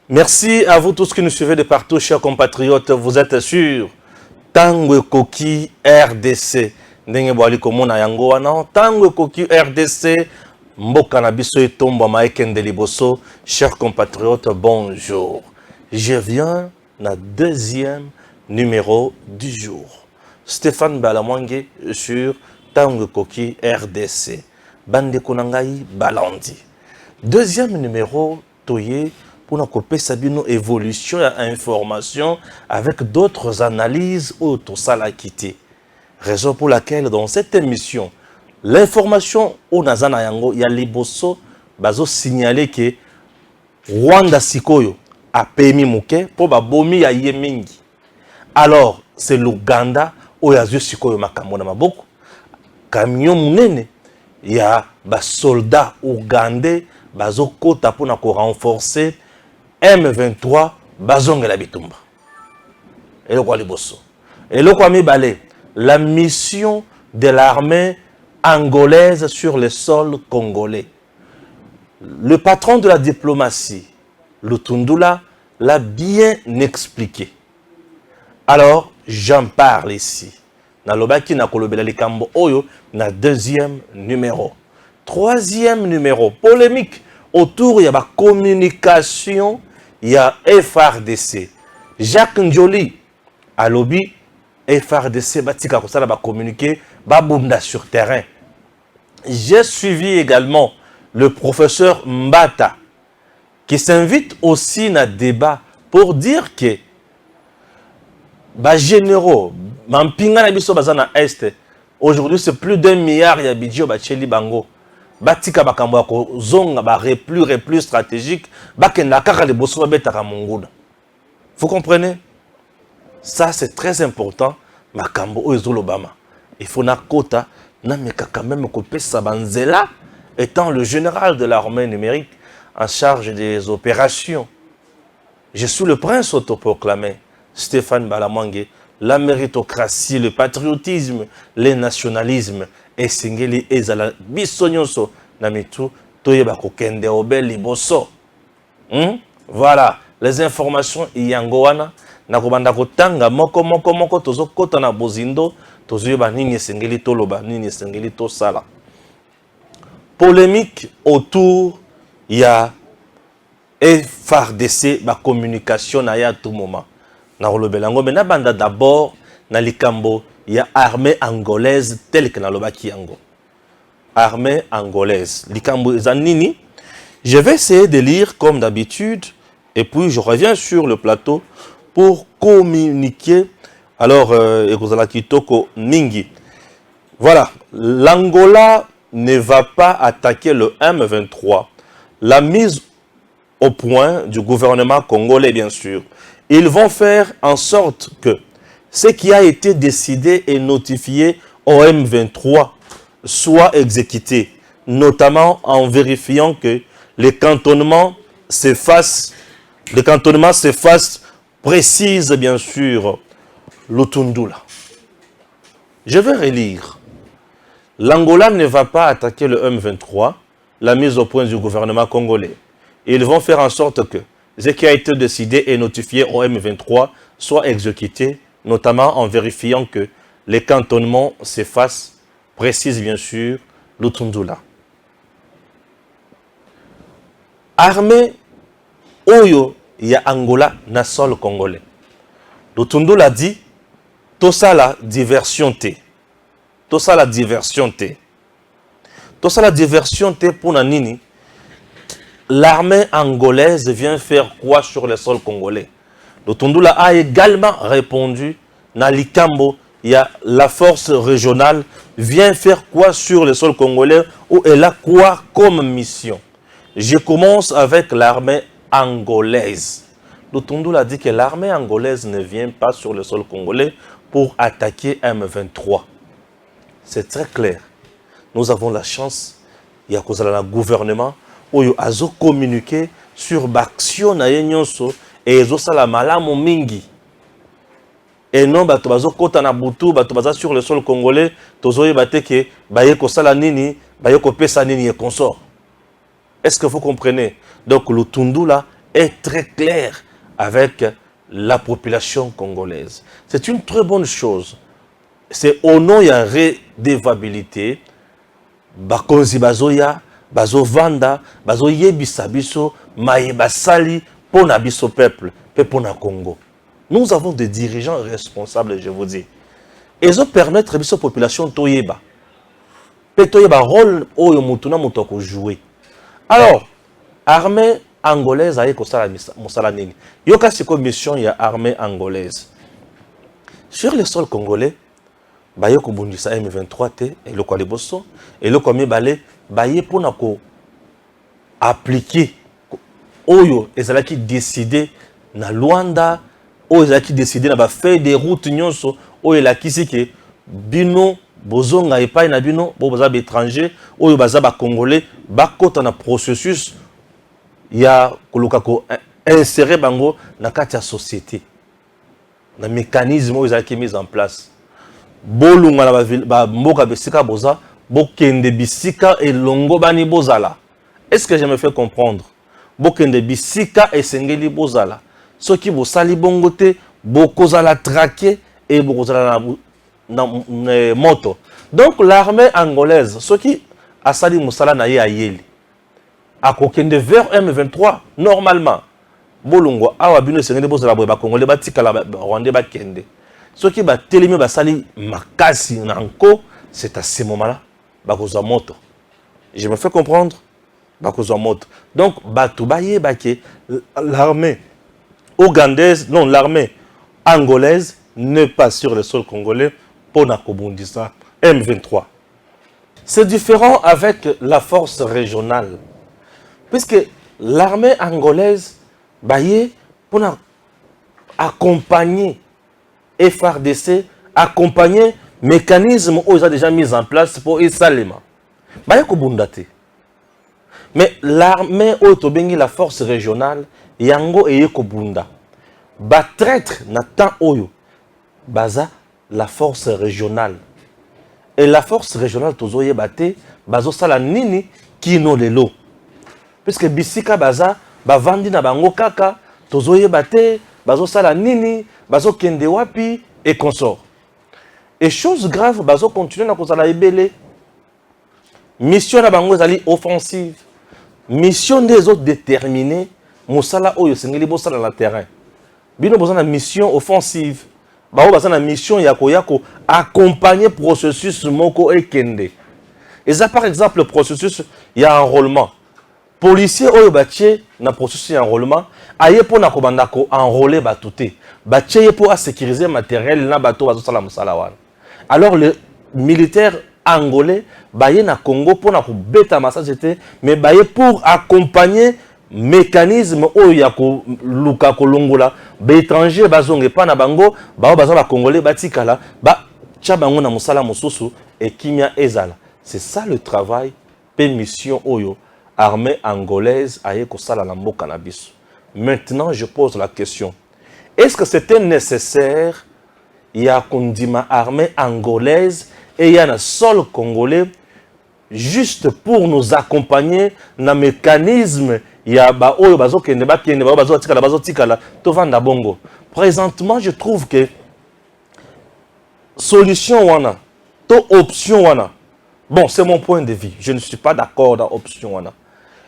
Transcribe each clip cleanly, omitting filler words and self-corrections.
Merci à vous tous qui nous suivez de partout, chers compatriotes. Vous êtes sur Tango Koki RDC. Ndenge boali komona yango wana Tango Koki RDC. Mboka na biso etomba maekende liboso. Chers compatriotes, bonjour. Je viens na deuxième numéro du jour. Stéphane Balamwange sur Tango Koki RDC. Bande Konangai Balandi. Deuxième numéro, Toye. Pour nous couper Sabino évolution et information avec d'autres analyses ou tout ça l'a quitté. Raison pour laquelle dans cette émission, l'information au Nazana Yango, il y a les bosso, bazo signaler que Rwanda Sikoyo a permis mouke pour babomi ya yemingi. Alors, c'est l'Ouganda où il y a Sikoyo makamona maboko. Camion munene, il y a ba soldats ougandais, bazo kota pour nous renforcer. M23 bazonge la bitumba. Et le quoi liboso. Et le quoi mi balé. La mission de l'armée angolaise sur le sol congolais. Le patron de la diplomatie, Lutundula, l'a bien expliqué. Alors, j'en parle ici. Na lobaki na kolobela likambo oyo na deuxième numéro. Troisième numéro, polémique autour de la communication. Il y a FRDC. Jacques Njoli à lobby FRDC batika ko sala ba communiquer ba bunda sur terrain. J'ai suivi également le professeur Mbata qui s'invite aussi na débat pour dire que ba généraux mampinga na biso bazana est aujourd'hui c'est plus d'1 milliard ya budget ba cheli bango. Batika bakambo ko zonga ba plus stratégique bakenda kaka le bosso betaka monguna. Vous comprenez? Ça c'est très important makambo oyo Obama. Il faut na kota na meka quand même ko pesa banzela étant le général de l'armée numérique en charge des opérations. Je suis le prince autoproclamé Stéphane Balamwange. La méritocratie, le patriotisme, le nationalisme, et singeli ezala bisonyonso na mitu toyeba ko kende obel liboso. Voilà, les informations yangoana na kobanda kotanga moko tozo kota na bozindo tozoyeba nini singeli toloba nini singeli to sala. Polémique autour ya FRDC ba communication na ya tout moment. Na rolobelango mais na banda d'abord na likambo il y a armée angolaise telle que dans le Bakiango. Armée angolaise. Likambo Zanini. Je vais essayer de lire comme d'habitude et puis je reviens sur le plateau pour communiquer. Alors, Ekozala Kitoko Ningi. Voilà. L'Angola ne va pas attaquer le M23. La mise au point du gouvernement congolais, bien sûr. Ils vont faire en sorte que ce qui a été décidé et notifié au M23 soit exécuté, notamment en vérifiant que les cantonnements s'effacent, précise bien sûr Lutundula. Je vais relire. L'Angola ne va pas attaquer le M23, la mise au point du gouvernement congolais. Ils vont faire en sorte que ce qui a été décidé et notifié au M23 soit exécuté, notamment en vérifiant que les cantonnements s'effacent, précise bien sûr Lutundula. Armée Oyo ya Angola na sol congolais. Lutundula dit tout ça la diversion T. Tout ça la diversion T. Tout ça la diversion T pour nanini. L'armée angolaise vient faire quoi sur le sol congolais? Lutundula a également répondu, Nalikambo, il y a la force régionale, vient faire quoi sur le sol congolais ou elle a quoi comme mission? Je commence avec l'armée angolaise. Lutundula dit que l'armée angolaise ne vient pas sur le sol congolais pour attaquer M23. C'est très clair. Nous avons la chance, il y a un gouvernement où il a communiqué sur l'action na yenyonso et ezosala malamu mingi. Et non bato bazo kota na butu bato baza sur le sol congolais tozoye bateke baye ko sala nini baye ko pesa nini et consort. Est-ce que vous comprenez? Donc Lutundula est très clair avec la population congolaise. C'est une très bonne chose. C'est au nom de la redevabilité, bakonzi bazoya, bazo vanda, bazo yebisa biso, maïba sali, pour na biso peuple, pour na Congo. Nous avons des dirigeants responsables, je vous dis. Ils ont permettre à la population toyeba. Toyeba rôle oyo mutuna mutoko jouer. Alors, armée angolaise a ekosala mosala nini. Yoka siko mission ya armée angolaise. Sur le sol congolais, baye ko bundisa M23 te et le ko liboso et le ko mibale baye pona ko appliquer oyo ezalaki décider na Luanda oyo ezalaki décider na ba feuille de route nyonso oyo elakisi ke bino bozonga epai na bino bo baza ba étranger oyo baza ba congolais bakota na processus ya koluka ko insérer bango na kati ya société na mécanisme oyo ezalaki mise en place bolunga na ba mboka besika boza bokende bisika elongo bani bozala. Est-ce que je me fais comprendre? Bokende bisika esengeli bozala soki bosali bongo te bokozala traqué et bokozala na moto. Donc l'armée angolaise soki asali musala na ye ayeli akokende vers M23 normalement bolungo awa bino esengeli bozala boye ba congolais batikala ba rwandais bakende soki ba telemi basali makasi nanko, c'est à ce moment-là bakozwa moto. Je me fais comprendre? Bakozwa moto. Donc batu baye bake l'armée ougandaise, non, l'armée angolaise n'est pas sur le sol congolais pour Nakobundisa M23. C'est différent avec la force régionale. Puisque l'armée angolaise baye pour accompagner FRDC, accompagner mécanisme où ils ont déjà mis en place pour Isalema. Baye Kobundate. Mais l'armée autobengi la force régionale, yango eye Kobunda. Ba traître na temps oyo, baza la force régionale. Et la force régionale tozoye bate, bazo sala nini kino lelo. Puisque bisika baza, bavandi na bango kaka, tozoye bate, bazo sala nini, bazo kende wapi, et consort. Et chose grave, bazo continue na kozala ebele. Mission na bango ezali offensive. Mission des autres déterminée, mosala oyo sengeli bosala na terrain. Bino bozana mission offensive. Bao bazana mission yako accompagner processus moko ekende. Et ça par exemple le processus ya enrôlement. Policier oyo batie na processus ya enrôlement, aye po na kobanda ko enrôler batuté. Batie po à sécuriser matériel na bato bazo sala mosala wana. Alors le militaire angolais baye na Congo pour na beta massage mais baye pour accompagner mécanisme oyo ya ko luka kolongola ba étranger bazonge pa na bango ba baza ba congolais batikala ba tcha bango na mosala mosusu et kimia ezala. C'est ça le travail pe mission oyo armée angolaise aye ko sala na mboka na biso. Maintenant je pose la question, est-ce que c'était nécessaire ya kondima armée angolaise et il y a un sol congolais juste pour nous accompagner dans le mécanisme. Il y a oyo bazo kende ba kende ba bazo tikala to vanda bongo. Présentement, je trouve que solution wana to option wana. Bon, c'est mon point de vue. Je ne suis pas d'accord dans option wana.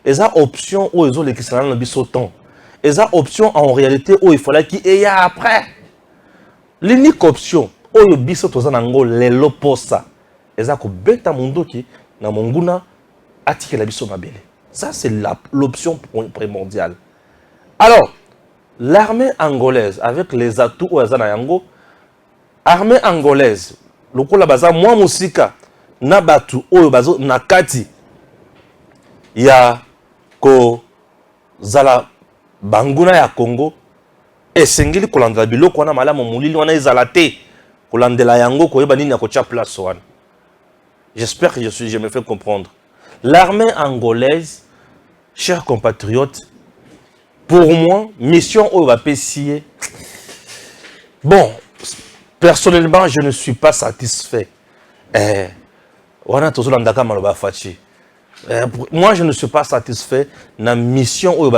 Et ça option où ils ont les Christians dans biso temps. Et ça option en réalité où il fallait qu'il y a après. L'unique option oyo biso toza nango lelo posa eza ko beta mundoki na monguna atikela biso mabele. Ça c'est l'option primordiale. Alors l'armée angolaise avec les atouts oyo na yango, armée angolaise lokola baza mwa musika na batu oyo bazo na kati ya ko zala banguna ya Congo esengeli kolandela biloko wana malamu mulili wana ezala te. J'espère que je me fais comprendre. L'armée angolaise, chers compatriotes, pour moi, mission au PCA. Bon, personnellement, je ne suis pas satisfait. Moi, je ne suis pas satisfait de la mission où il y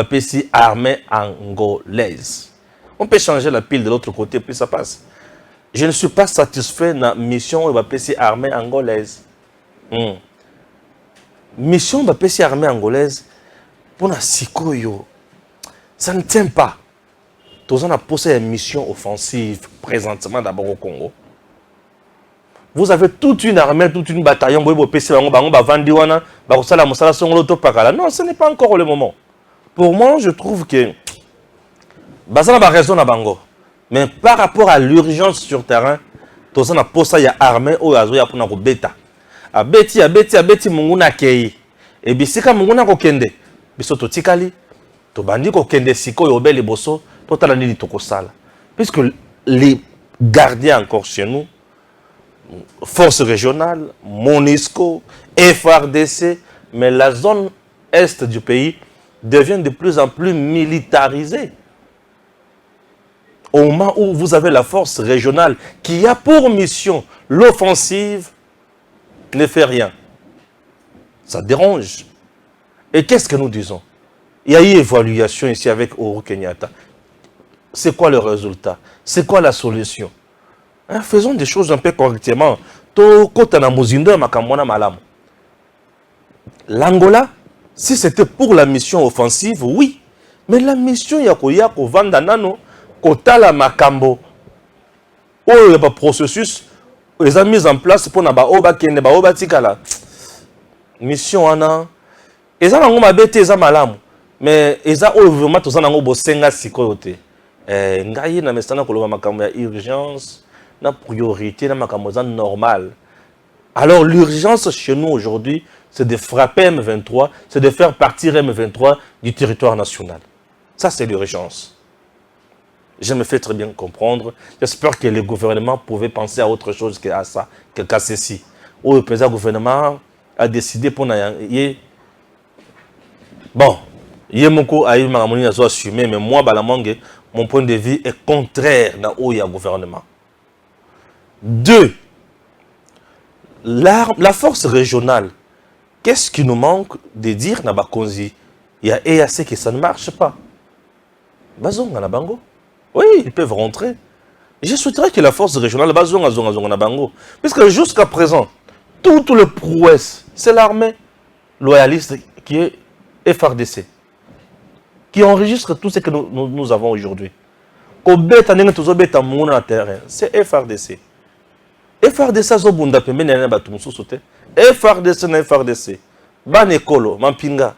a armée angolaise. On peut changer la pile de l'autre côté, puis ça passe. Je ne suis pas satisfait de la mission où il y a armée angolaise. Mission où il y a armée angolaise, pour la Sikoyo, ça ne tient pas. Tous on a posé une mission offensive présentement d'abord au Congo. Vous avez toute une armée, toute une bataillon, non, ce n'est pas encore le moment. Pour moi, je trouve que ça n'a pas raison à Bango. Mais par rapport à l'urgence sur terrain, tout ça n'a pas ça, il y a armée ou il y a pour bêta. A beti munguna kei. Et bisika munguna ko kende. Biso to tikali. To bandi ko kende siko yobeli boso. To tala nini to kosala. Puisque les gardiens encore chez nous, forces régionales, MONUSCO, FRDC, mais la zone est du pays devient de plus en plus militarisée. Au moment où vous avez la force régionale qui a pour mission l'offensive, ne fait rien. Ça dérange. Et qu'est-ce que nous disons? Il y a eu évaluation ici avec Uhuru Kenyatta. C'est quoi le résultat? C'est quoi la solution? Hein, faisons des choses un peu correctement. L'Angola, si c'était pour la mission offensive, oui. Mais la mission Yako Vandanano, Kotala Makambo, où il y a un processus, ils ont mis en place pour Nabaoba Kende, Baoba Tikala. Mission Anna, ils ont un bête, ils ont malam. Mais ils ont vraiment tous un bosenga sikoyote. Ngaye na mestana koloba makambo ya urgence, na priorité, na makambo normal. Alors l'urgence chez nous aujourd'hui, c'est de frapper M23, c'est de faire partir M23 du territoire national. Ça c'est l'urgence. Je me fais très bien comprendre. J'espère que le gouvernement pouvait penser à autre chose qu'à ça, qu'à ceci. Où le président gouvernement a décidé pour nous. Bon, Yemoko a eu ma monnaie à assumer, mais moi, mon point de vue est contraire à où il y a gouvernement. 2. La force régionale. Qu'est-ce qui nous manque de dire na Bakonzi? Il y a EAC que ça ne marche pas. Bazonga na Bango. Oui, ils peuvent rentrer. Je souhaiterais que la force régionale, puisque jusqu'à présent, toutes les prouesses, c'est l'armée loyaliste qui est FRDC, qui enregistre tout ce que nous avons aujourd'hui. C'est FRDC. FRDC, FRDC na FRDC. Banekolo, Mampinga,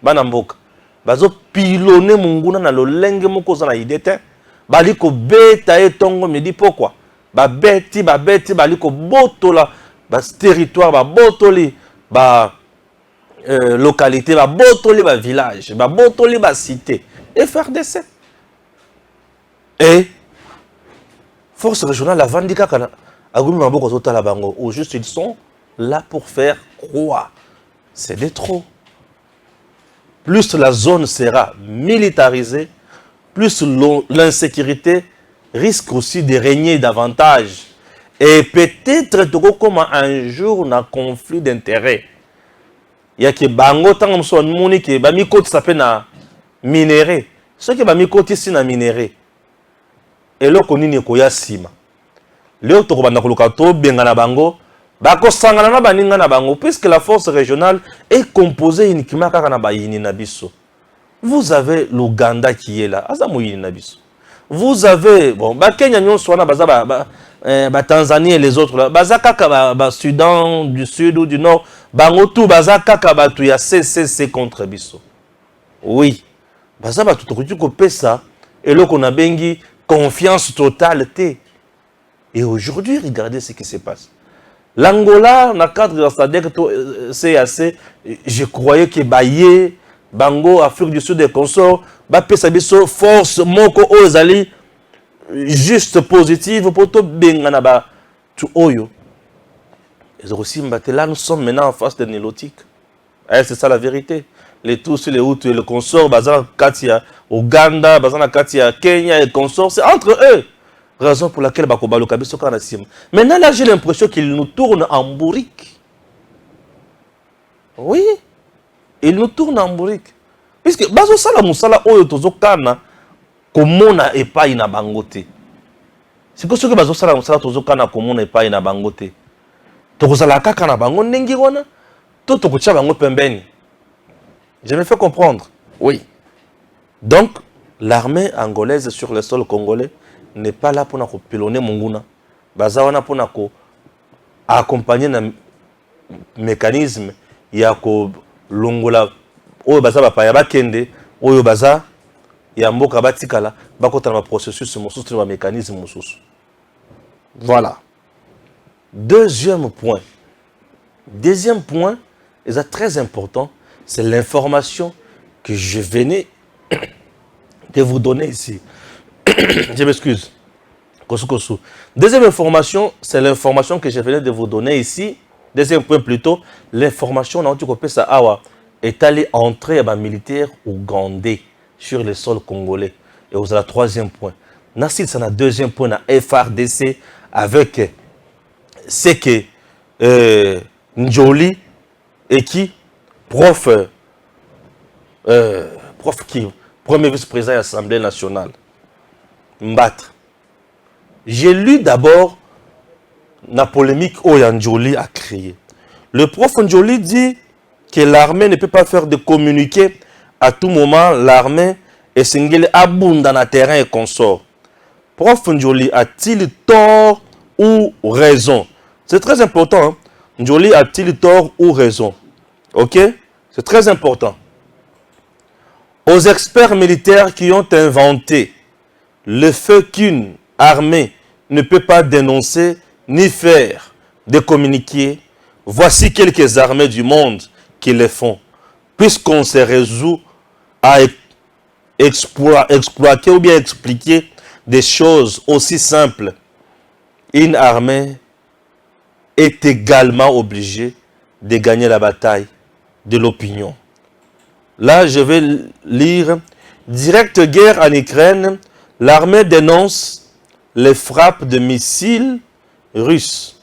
Banamboka. Bazo pilone munguna na lolenge moko za na idete. Baliko beta etongo me dit pourquoi? Beti baliko botola ba territoire ba botoli ba localité ba botoli ba village ba botoli ba cité FRDC. Et force régionale la Vandika kana agumi maboko zota la bango ou juste ils sont là pour faire croire. C'est de trop. Plus la zone sera militarisée, plus l'insécurité risque aussi de régner davantage. Et peut-être comme un jour on a conflit d'intérêts. Il y a que bango tant son moni que ba mikoti s'appelle na minéré. Ce que ba mikoti si na minéré. Et là qu'on ni ko ya sima. Léo to ba na koluka to benga na bango bako sangana na baninga na bango puisque la force régionale est composée uniquement kaka na bayini na biso. Vous avez l'Ouganda qui est là. Vous avez, bon, Kenya, Tanzanie et les autres là. Bazaka, Soudan du Sud ou du Nord. Bangotu, Bazaka, il y a CCC contre Bisso. Oui. Bazaba, tout le monde ça. Et là, on a bengi confiance totale. Et aujourd'hui, regardez ce qui se passe. L'Angola, dans le cadre de la CAC, je croyais que Baye, Bango, Afrique du Sud et consorts, Bapesabiso, force, Moko, Ozali, juste positive, pour tout Benganaba, tout Oyo. Et aussi, là, nous sommes maintenant en face de Nilotique. C'est ça la vérité. Les tous, les Hutus et les consorts, Bazana Katia, Ouganda, Bazana Katia, Kenya et consorts, c'est entre eux. Raison pour laquelle Bakoba le Kabiso Kanassim. Maintenant, là, j'ai l'impression qu'ils nous tournent en bourrique. Oui. il nous tourne en bourrique. Puisque bazo sala musala oyo tozokana komona epai na bangote. C'est que ce que bazo sala musala tozokana komona epai na bangote. Tokozala kaka na bango ndenge wana to tokotia bango pembeni. Je me fais comprendre. Oui. Donc l'armée angolaise sur le sol congolais n'est pas là pour nous pilonner monguna. Baza wana pour nous accompagner na mécanisme ya ko longola oyo baza bapaya bakende oyo baza ya mboka batikala bakota na processus mosusu na mécanisme mosusu. Voilà. Deuxième point, est très important, c'est l'information que je venais de vous donner ici. Je m'excuse. Deuxième information, c'est l'information que je venais de vous donner ici. Deuxième point plutôt, l'information est allée entrer à ma militaire ougandais sur le sol congolais. Et vous avez le troisième point. Nassil, c'est le deuxième point, na FRDC, avec ce que Njoli et qui, prof qui, premier vice-président de l'Assemblée nationale, Mbatre. J'ai lu d'abord la polémique où Njoli a créé. Le prof Njoli dit que l'armée ne peut pas faire de communiqué à tout moment. L'armée est singulière, abonde dans le terrain et consort. Prof Njoli a-t-il tort ou raison? C'est très important. Hein? Njoli a-t-il tort ou raison? Ok? C'est très important. Aux experts militaires qui ont inventé le fait qu'une armée ne peut pas dénoncer ni faire de communiqués, voici quelques armées du monde qui le font. Puisqu'on se résout à exploiter ou bien expliquer des choses aussi simples, une armée est également obligée de gagner la bataille de l'opinion. Là, je vais lire. Directe guerre en Ukraine, l'armée dénonce les frappes de missiles russes.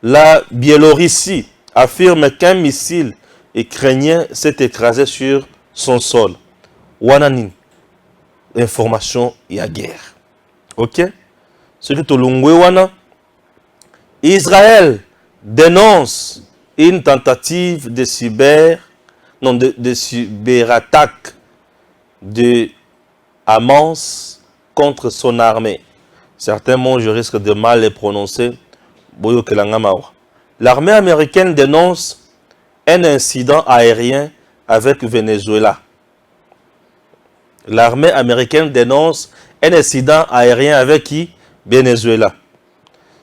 La Biélorussie affirme qu'un missile ukrainien s'est écrasé sur son sol. Wananin. Information, il y a guerre. Ok? Celui de Wana. Israël dénonce une tentative de cyberattaque de Hamas contre son armée. Certains mots, je risque de mal les prononcer. L'armée américaine dénonce un incident aérien avec Venezuela. L'armée américaine dénonce un incident aérien avec qui? Venezuela.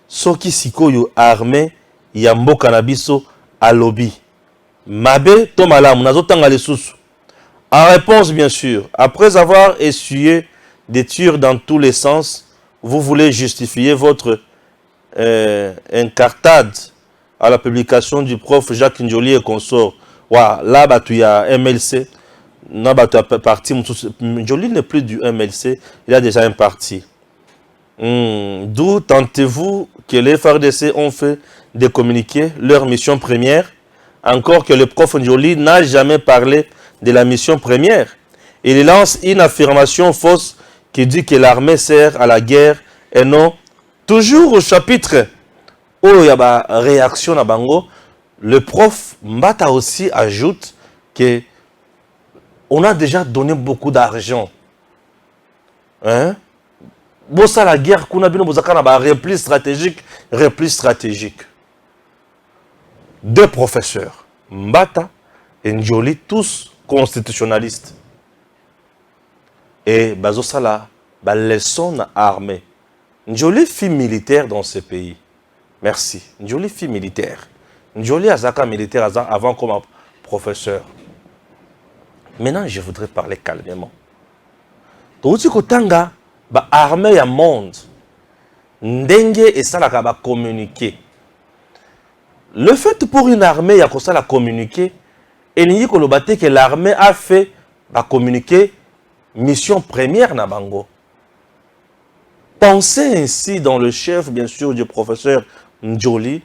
Soki sikoyo armée ya mboka na biso alobi. Mabe to malamu nazotanga lisusu. En réponse, bien sûr, après avoir essuyé des tirs dans tous les sens, vous voulez justifier votre incartade à la publication du prof Jacques Njoli et consort. Là, il y a MLC. Njoli n'est plus du MLC, il a déjà un parti. D'où tentez-vous que les FARDC ont fait de communiquer leur mission première, encore que le prof Njoli n'a jamais parlé de la mission première. Il lance une affirmation fausse qui dit que l'armée sert à la guerre et non. Toujours au chapitre où il y a réaction à Bango, le prof Mbata aussi ajoute que on a déjà donné beaucoup d'argent. Hein? Bon, ça, la guerre qu'on a bien repli stratégique. Deux professeurs, Mbata et Njoli, tous constitutionnalistes. Et Bazosala, leçon armée. Njoli fille militaire dans ce pays. Merci. Njoli fille militaire. Njoli Azaka militaire avant comme professeur. Maintenant, je voudrais parler calmement. Touti kotanga ba armée ya monde. Ndenge et ça la communiquer. Le fait pour une armée ya kosa la communiquer, et n'y kolobate que l'armée a fait ba communiquer mission première na bango. Pensez ainsi dans le chef, bien sûr, du professeur Njoli,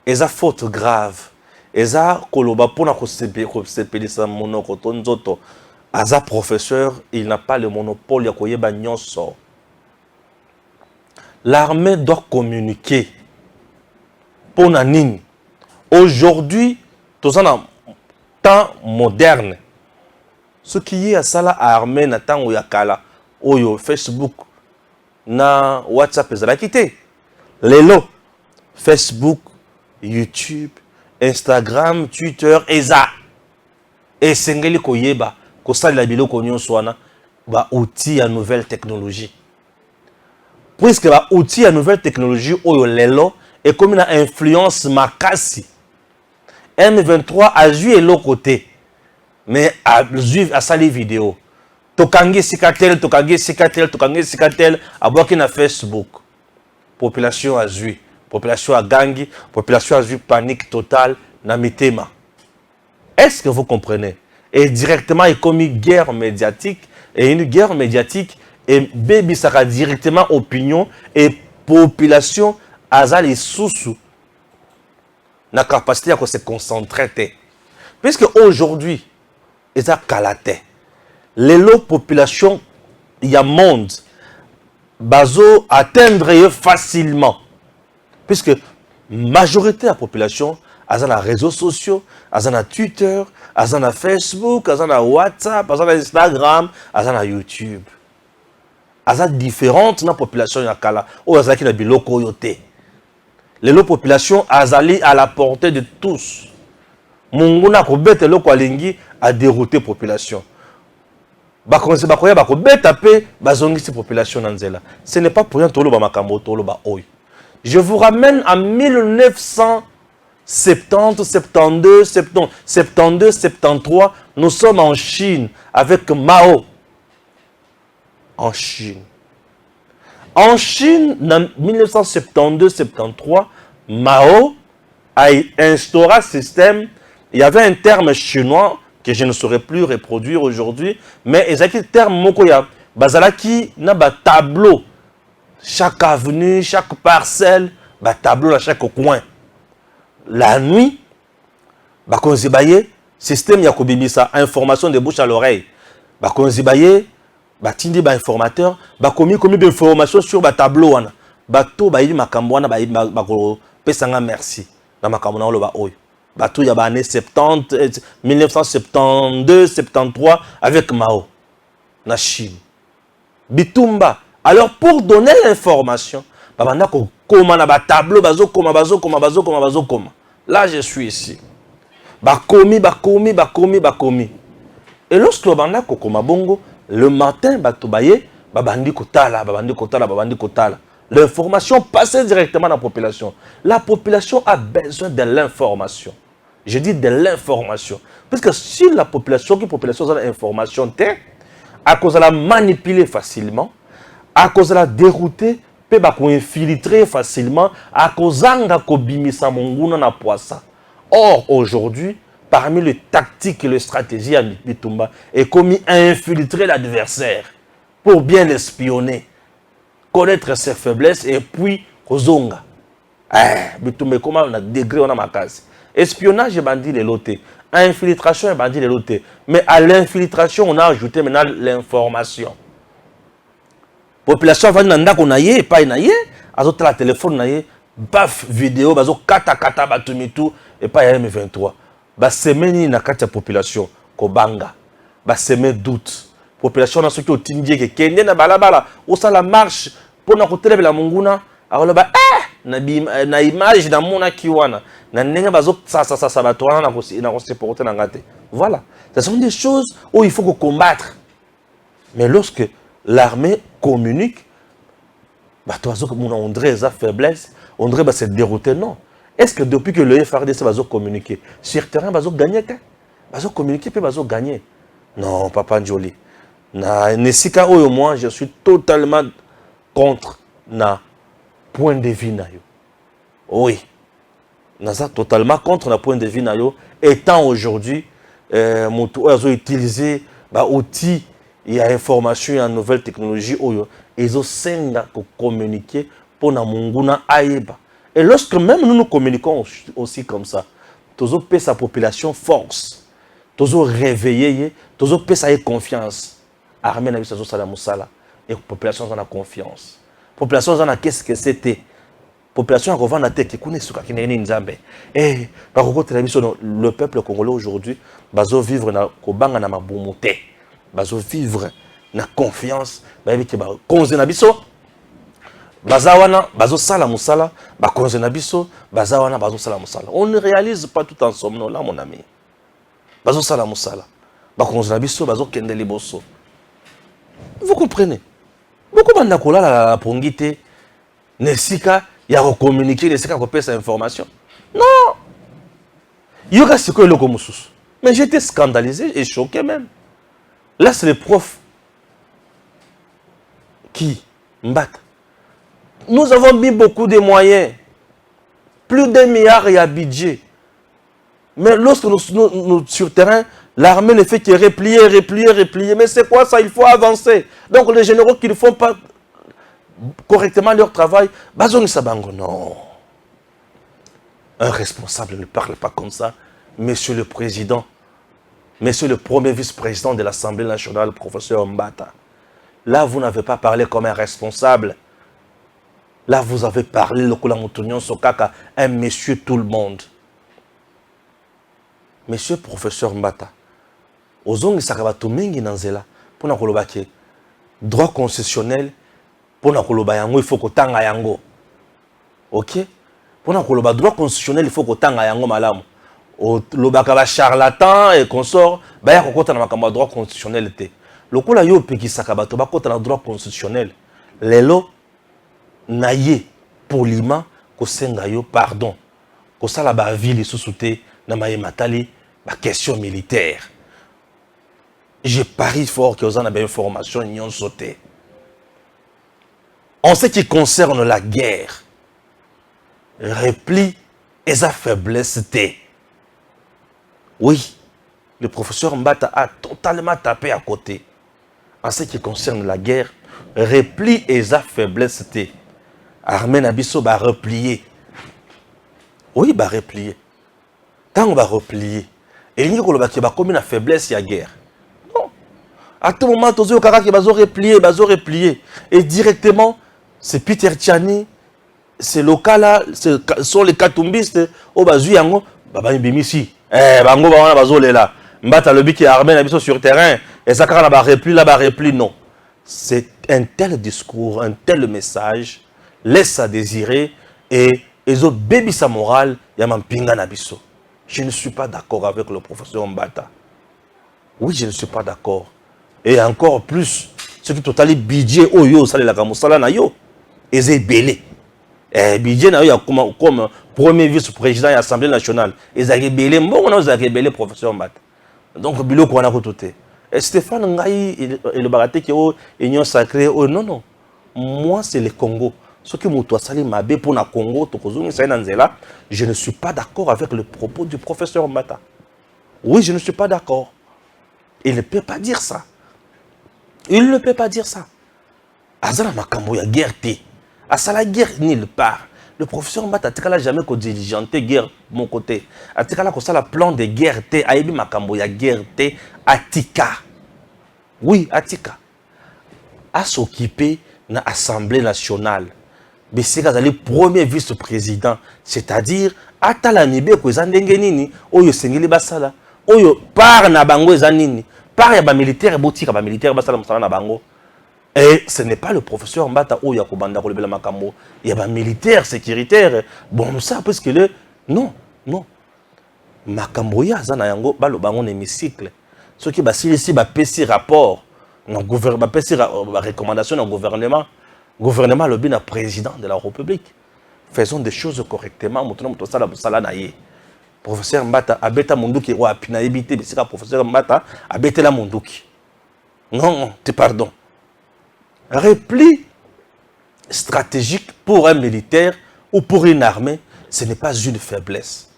et sa faute grave. eza koloba pona ko sepelisa monoko to nzoto aza professeur, il n'a pas le monopole ya koyeba nyonso. L'armée doit communiquer. Pona nini. Aujourd'hui, tous en temps moderne. Ce qui est à ça la armée na tango ya kala oyo Facebook na WhatsApp ezala quitté. Lelo Facebook, YouTube, Instagram, Twitter eza. Et sengeli koyeba ko sala biloko nyonso wana ba outil ya nouvelle technologie. Puisque ba outil ya nouvelle technologie oyo lelo et comme une influence makasi. M23 a joué l'autre côté. Mais à suivre à ça les vidéos. Tokangi sikatel, tokangi sikatel, tokangi sikatel, à boire na Facebook. Population a joué. Population a gangi, population a joué panique totale, na mitema. Est-ce que vous comprenez? Et directement, il commis guerre médiatique. Et une guerre médiatique, et baby sera directement opinion et population a les sous-sous. La capacité à se concentrer. Puisque aujourd'hui, ils ont calaté. Les lots population, il y a monde. Bazo atteindre facilement. Puisque majorité de la population, ils ont les réseaux sociaux, ils ont Twitter, ils ont Facebook, ils ont WhatsApp, ils ont Instagram, ils ont YouTube. Ils ont différentes populations. Ils ont qui biloko yote. Les lots population, ils ont à la portée de tous. Munguna ko bete loko alingi a dérouté population. Bakonse bakoya bako beta pe bazongisi population nanzela. Ce n'est pas pour rien tolo ba makambo tolo ba oy. Je vous ramène en 1970, 72, 72, 73, nous sommes en Chine avec Mao. En Chine. En Chine, en 1972-73, Mao a instauré un système. Il y avait un terme chinois que je ne saurais plus reproduire aujourd'hui, mais il y a un terme mokoya. Bazalaki na ba tableau. Chaque avenue, chaque parcelle, ba tableau à chaque coin. La nuit, ba konzibaye, système ya kobimisa, information de bouche à l'oreille. Ba konzibaye, ba tindi ba informateur, ba komi d'informations sur ba tableau wana. Ba to ba yi makambo wana ba ko pesanga merci. Na makambo na lo ba oyo. Batou il y a années 70, 1972, 73 avec Mao, na Chine. Bitumba. Alors pour donner l'information, tableau, là je suis ici. Bakomi. Et lorsque le kokoma bongo, le matin, babandi kotala. L'information passait directement à la population. La population a besoin de l'information. Je dis de l'information. Parce que si la population a l'information, à cause de la manipuler facilement, à cause de la dérouter, peut infiltrer facilement, à cause de la kobimisa monguna na poissa. Or, aujourd'hui, parmi les tactiques et les stratégies à Bitumba, est commis à infiltrer l'adversaire pour bien l'espionner, connaître ses faiblesses et puis kozonga. Bitumba, comment on a degré, on a ma case. Espionnage, bandit les lotés. Infiltration, bandit les lotés. Mais à l'infiltration, on a ajouté maintenant l'information. Population va dire qu'on a yé, pas y naïe. Azote la téléphone naïe, baf vidéo, bazo kata batumitu et pas y M23. Ba semeni na kata population ko banga. Ba seme doute. Population na soki otindie ke kende na balabala, ou ça la marche pour na kotelebe la munguna, alors ba na image na mona kiwana. Voilà, ce sont des choses où il faut combattre. Mais lorsque l'armée communique, on dirait sa faiblesse, on dirait se dérouter. Non. Est-ce que depuis que le FARDC va communiquer, sur terrain, va gagner? Va communiquer, puis va gagner. Non, Papa Njoli. Moi, je suis totalement contre na point de vue. Oui. Naza totalement contre le point de vue nayo étant aujourd'hui moto a utilisé ba outils et information et nouvelle technologie oyo ils ont senga pour communiquer pour na munguna aïba. Et lorsque même nous communiquons aussi comme ça, tozo paie sa population force, tozo réveiller, tozo paie sa confiance. Armée na biso sala musala et population en a confiance. Population en a qu'est-ce que c'était? Population a revendre la tête qui connaît ce qui n'est ni nzambe. Et par contre le peuple congolais aujourd'hui bazo vivre na kobanga na mabumuté. Bazo vivre na confiance, ba bi ke ba konze na biso. Bazawana bazo sala musala, ba konze na biso, bazawana bazo sala musala. On ne réalise pas tout en somnant là mon ami. Bazo sala musala. Ba konze na biso bazo kende liboso. Vous comprenez? Beaucoup de gens la pongité, nesika ya recommuniquer, nesika ko pesa information. Non. Yoga c'est quoi le komusus? Mais j'étais scandalisé et choqué même. Là c'est les profs qui Mbata. Nous avons mis beaucoup de moyens. Plus d'1 milliard et à budget. Mais lorsque nous sur terrain, l'armée ne fait que replier. Mais c'est quoi ça? Il faut avancer. Donc les généraux qui ne font pas correctement leur travail, Bazong Sabango, non. Un responsable ne parle pas comme ça. Monsieur le Président, Monsieur le premier vice-président de l'Assemblée nationale, professeur Mbata, là vous n'avez pas parlé comme un responsable. Là vous avez parlé, le Koulamoutounion Sokaka, un monsieur tout le monde. Monsieur professeur Mbata, ozongi sakabatu mingi nanzela pona koloba ke droit concessionnel pona koloba yango il faut kotanga yango. OK? Pona koloba droit constitutionnel il faut kotanga yango malamu. O lobaka ba charlatan et consort ba ya kokota na makambo droit constitutionnel te. Lokola yo peki sakabatu ba kota na droit constitutionnel. Lelo naye poliment ko senga yo pardon. Ko sala ba ville sous-souté na maye matali ba question militaire. Je parie fort que vous en avez une formation n'y sauté. En ce qui concerne la guerre, repli et sa faiblesse. Oui, le professeur Mbata a totalement tapé à côté. En ce qui concerne la guerre, repli et sa faiblesse. Armée Nabiso va replier. Oui, va replier. Tant on va replier, et il y a comme une faiblesse, il y a guerre. Non. À tout moment, tous les gens qui vont replier. Et directement, c'est Peter Tchani, c'est local, ce sont les katumbistes, au bazu yango, baba mbimisi. Bango bana bazole là. Mbata le bi qui armé na biso sur terrain, et ça quand la repli non. C'est un tel discours, un tel message laisse à désirer et ils ont bébi sa morale, yaman pinga na biso. Je ne suis pas d'accord avec le professeur Mbata. Oui, je ne suis pas d'accord. Et encore plus, ce qui totalement budget oh yo ça la kamusala na yo, ezé belé. Budget na yo comme premier vice-président de l'Assemblée nationale, ezé belé bon on a belé professeur Mbata. Donc bilo ko na ko toté. Et Stéphane Ngai et le baraté qui est union sacrée oh non. Moi c'est le Congo. Ce qui m'a sali mabe pour na Congo, je ne suis pas d'accord avec le propos du professeur Mbata. Oui, je ne suis pas d'accord. Il ne peut pas dire ça. Il ne peut pas dire ça. Azala makambo ya guerre té. Asala guerre nulle part. Le professeur Mbata n'a jamais diligenté guerre de mon côté. Atikala ko sala plan de guerre té ayebi makambo ya guerre té atika. Oui, atika. A s'occuper na Assemblée nationale. Mais c'est le premier vice-président, c'est-à-dire atala nibe ko ezandenge nini oyo sengeli basala oyo par na bango ezanini par ya ba militaire botika ba militaire basala musala na bango. Et ce n'est pas le professeur Mbata oyo akobanda ko lebela makambo ya ba militaire sécuritaire bon ça parce que le non makambo ya zana yango balo bango na hémicycle ce qui basili si ba pesi rapport na gouvernement ba pesi recommandation na gouvernement. Gouvernement le bien président de la République. Faisons des choses correctement. Professeur Mbata abeta munduki ou apina ebité bisika professeur Mbata abeta la munduki. Non, pardon. Repli stratégique pour un militaire ou pour une armée, ce n'est pas une faiblesse.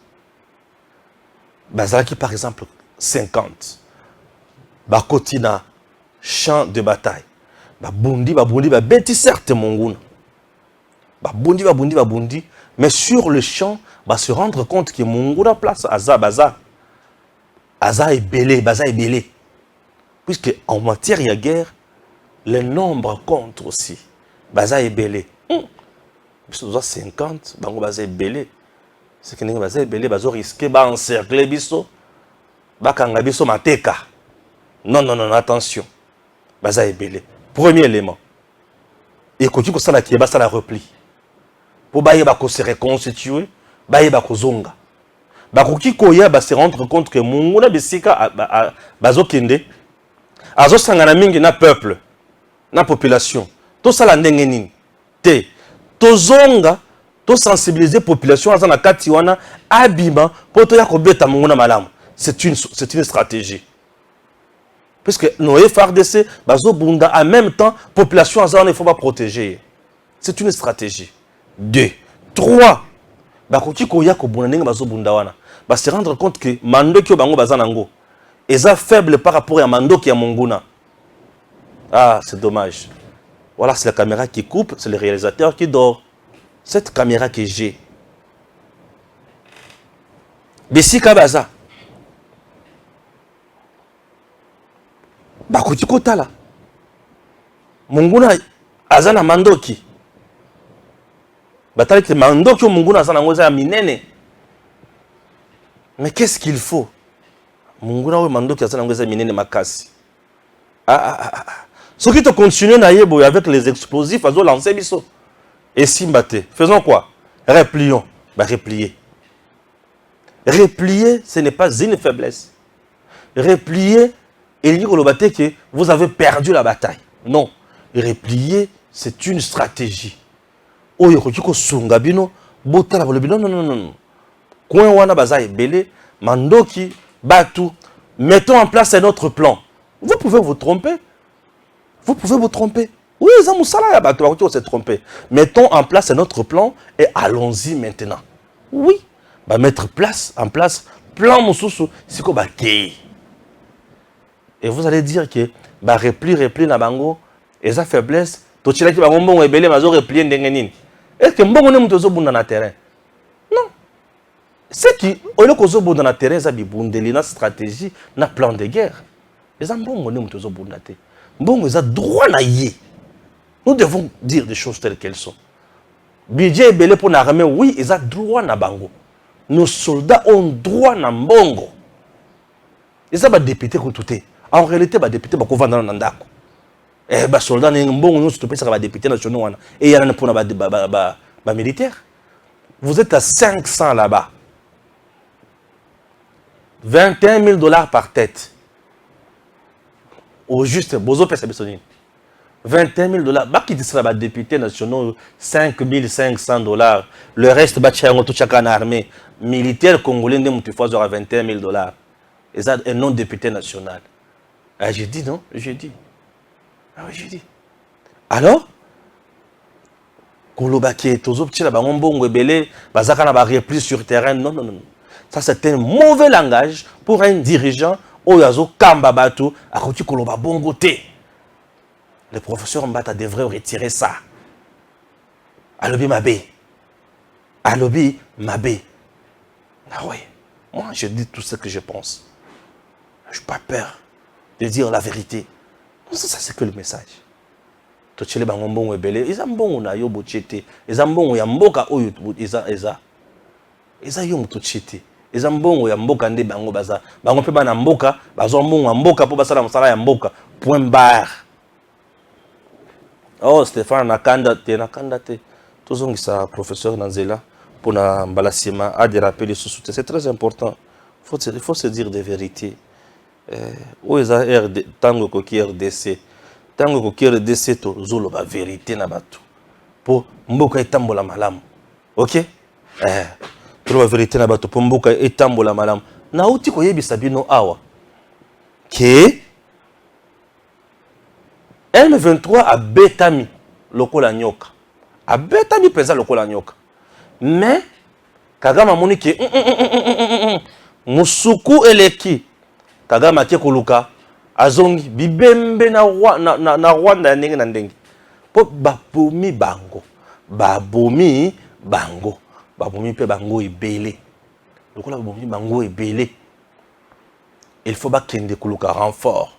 Bazalaki par exemple 50. Bakotina champ de bataille. Babundi, beti certes monguna. Babundi, Mais sur le champ, va se rendre compte que Munguna place Aza Baza. Aza est belé, Baza est belé. Puisque en matière de guerre, le nombre compte aussi. Baza est belé. Biso 50, bango Baza est belé. C'est que Baza est belé, Baza risqué, ba encercler biso, ba kanga biso mateka. Non, non, non, attention. Baza est belé. Premier élément. Et quand tu as ça, qui est la repli. Pour se reconstituer, zonga. Bakoki koya se rendre compte que munguna bisika bazokende azo sangana mingi na peuple na population to sala ndenge nini te to zonga to sensibiliser population aza na kati wana abima poto ya kobeta munguna malamu. C'est une stratégie. Parce que nos FRDC bazo bunda en même temps population aza il faut pas protéger. C'est une stratégie. 2 3 bakoki koya ko bunda ndenge bazo bunda wana ba se rendre compte que mandoki bango bazanango eza faible par rapport à mandoki ya munguna. Ah, c'est dommage. Voilà, c'est la caméra qui coupe, c'est le réalisateur qui dort. Cette caméra que j'ai. Besika baza. Bakoki kotala. Munguna azana mandoki. Batali que mandoki o munguna azana ngoza ya minene. Mais qu'est-ce qu'il faut? Munguna o mandoki azana ngoza ya minene makasi. Ce qui te continue avec les explosifs, ils ont lancé biso. Et Simbate, faisons quoi? Replions. Bah, replier. Replier, ce n'est pas une faiblesse. Replier, il dit que vous avez perdu la bataille. Non. Replier, c'est une stratégie. Oh, il y a Sungabino, Botala, non, non, non, non. Coin wana bazaï belé, Mandoki, Batu, mettons en place un autre plan. Vous pouvez vous tromper. Vous pouvez vous tromper. Oui, Zamoussala, on s'est trompé. Mettons en place un autre plan et allons-y maintenant. Oui. Bah, mettre en place, plan Moussoussou, c'est quoi Et vous allez dire que, bah, repli, na bango, et sa faiblesse, tout ce qui va bon et belé, mazo replier n'dengenin. Est-ce que bon on est moutozo bon dans le terrain? Non. C'est qui, au lieu qu'on bon dans le terrain, ça bibundeli, na stratégie, na plan de guerre. Les ambons on est moutozo bon dans le terrain. Bon, ils ont droit à y. Nous devons dire des choses telles qu'elles sont. Budget est belé pour l'armée, oui, ils ont droit à bango. Nos soldats ont droit à mbongo. Ils ont des députés qui tout est. En réalité, les députés qui vont dans le ndako. Eh, les soldats, ils ont des députés nationaux. Et il y en a pour les militaires. Vous êtes à 500 là-bas. 21 000 $ par tête. Au juste, Bozo Pesa Bessonine. 21 000 $. Bah, qui sera député national, 5 500 $. Le reste, bah, tout chacun armée. Militaire congolais, de aura 21 000 $. Et ça, un non député national. Ah, j'ai dit non, j'ai dit. Ah oui, j'ai dit. Alors, Kolobaki, Tozo, Petit, la Bangombo, Belé, Bazakana, repli sur terrain. Non, non, non. Ça, c'est un mauvais langage pour un dirigeant. Oyazo Kamba Batu, à côté Koloba Bongo Te. Le professeur Mbata devrait retirer ça. Alobi Mabé. Alobi Mabé. Ah oui. Moi, je dis tout ce que je pense. Je n'ai pas peur de dire la vérité. Ça, c'est que le message. Tochele Bangombo Ebele. Ils ont bon na yo bochete. Ils ont bon ya mboka oyo eza. Ils ont bochete. Les ambongo ya mboka nde bango baza bango pe bana mboka bazo mbongo mboka po basala musala ya mboka point barre. Oh Stéphane nakanda te tozongisa professeur Nanzela pour na mbalasima a des rappels sous c'est très important. Il faut se dire des vérités. O eza RD tango ko RDC to zolo ba vérité na batu po mboka etambola malamu. OK? Pour la vérité na bato pomboka etambola malamu na uti ko yebisa bino awa ke M23 a betami lokola nyoka a betami pesa lokola nyoka mais Kagama moni ke musuku eleki Kagama ke koluka azongi bibembe na Rwanda ndenge po babomi bango babomi pe bango ebele. Lokola babomi bango ebele. Il faut bakende kuluka renfort.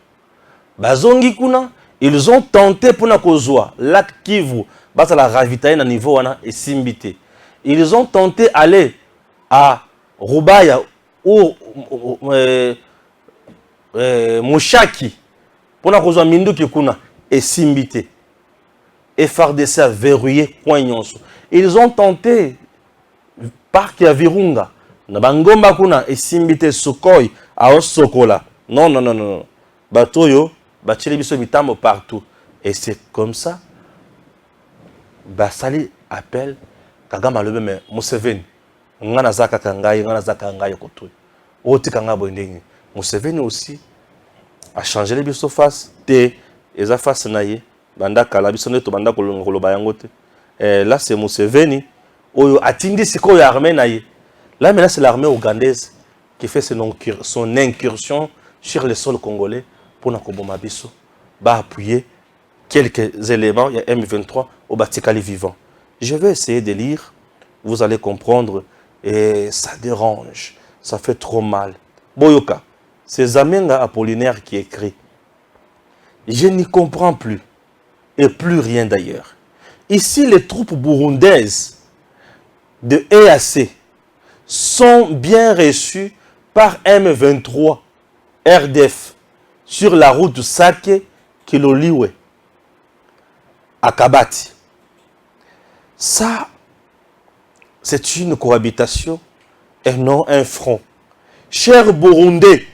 Bazongi kuna, ils ont tenté pour na kozwa lac Kivu, basa la ravitailler na niveau wana et simbité. Ils ont tenté aller à Rubaya ou Mushaki pour na kozwa Minduki kuna et simbité. FRDC a verrouillé Koignonso. Ils ont tenté parc ya Virunga na bangomba kuna et simbité Sokoi à Osokola. Non non non non. Batoyo batili biso bitambo partout et c'est comme ça basali appelle Kagame le même Museveni ngana zaka kangai ngana zaka ngai koto oti kanga bondengi. Museveni aussi a changé les biso face te eza face naye banda kala biso neto banda kolonga yango te. Là c'est Museveni oyo atindi siko ya armée naye. Là maintenant c'est l'armée ougandaise qui fait son incursion sur le sol congolais pour na koboma biso ba appuyer quelques éléments. Il y a M23 au Batikali vivant. Je vais essayer de lire, vous allez comprendre, et ça dérange, ça fait trop mal. Boyoka, c'est Zamenga Apollinaire qui écrit. Je n'y comprends plus, et plus rien d'ailleurs. Ici, les troupes burundaises de EAC sont bien reçues par M23 RDF sur la route de Sake Kiloliwe à Kabati. Ça, c'est une cohabitation et non un front. Chers Burundais,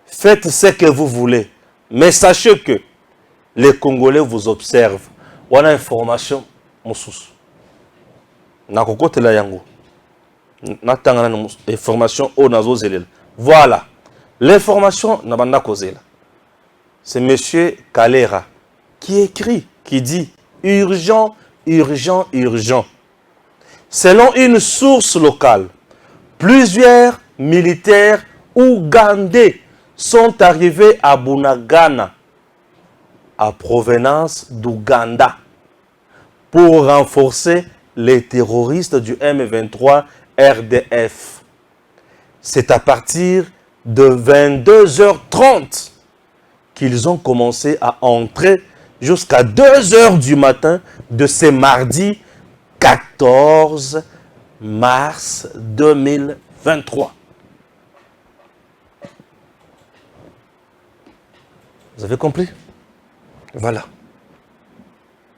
faites ce que vous voulez, mais sachez que les Congolais vous observent. On a information, Moussous. Information au nazo zelel. Voilà. L'information n'a pas causé. C'est M. Kalera qui écrit, qui dit urgent, urgent, urgent. Selon une source locale, plusieurs militaires ougandais sont arrivés à Bunagana, à provenance d'Ouganda, pour renforcer les terroristes du M23 RDF. C'est à partir de 22h30 qu'ils ont commencé à entrer jusqu'à 2h du matin de ce mardi 14 mars 2023. Vous avez compris? Voilà.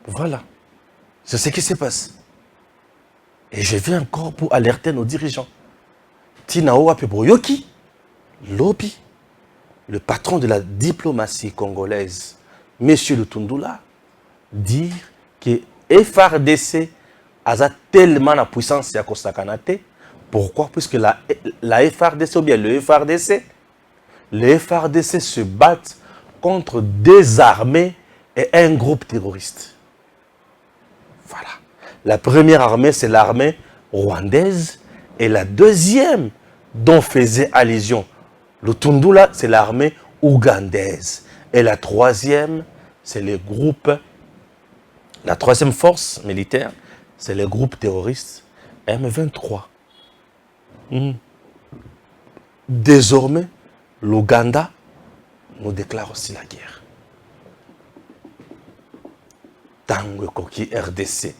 Voilà. C'est ce qui se passe. Et je viens encore pour alerter nos dirigeants. Tinaoa Peboyoki, Lobi, le patron de la diplomatie congolaise, M. Lutundula, dire que FRDC a tellement la puissance à Kosakanate. Pourquoi? Puisque la FRDC ou bien le FRDC se battent contre des armées et un groupe terroriste. Voilà. La première armée, c'est l'armée rwandaise. Et la deuxième, dont faisait allusion Lutundula, c'est l'armée ougandaise. Et la troisième, c'est le groupe, la troisième force militaire, c'est le groupe terroriste M23. Désormais, l'Ouganda nous déclare aussi la guerre. Tango Koki RDC,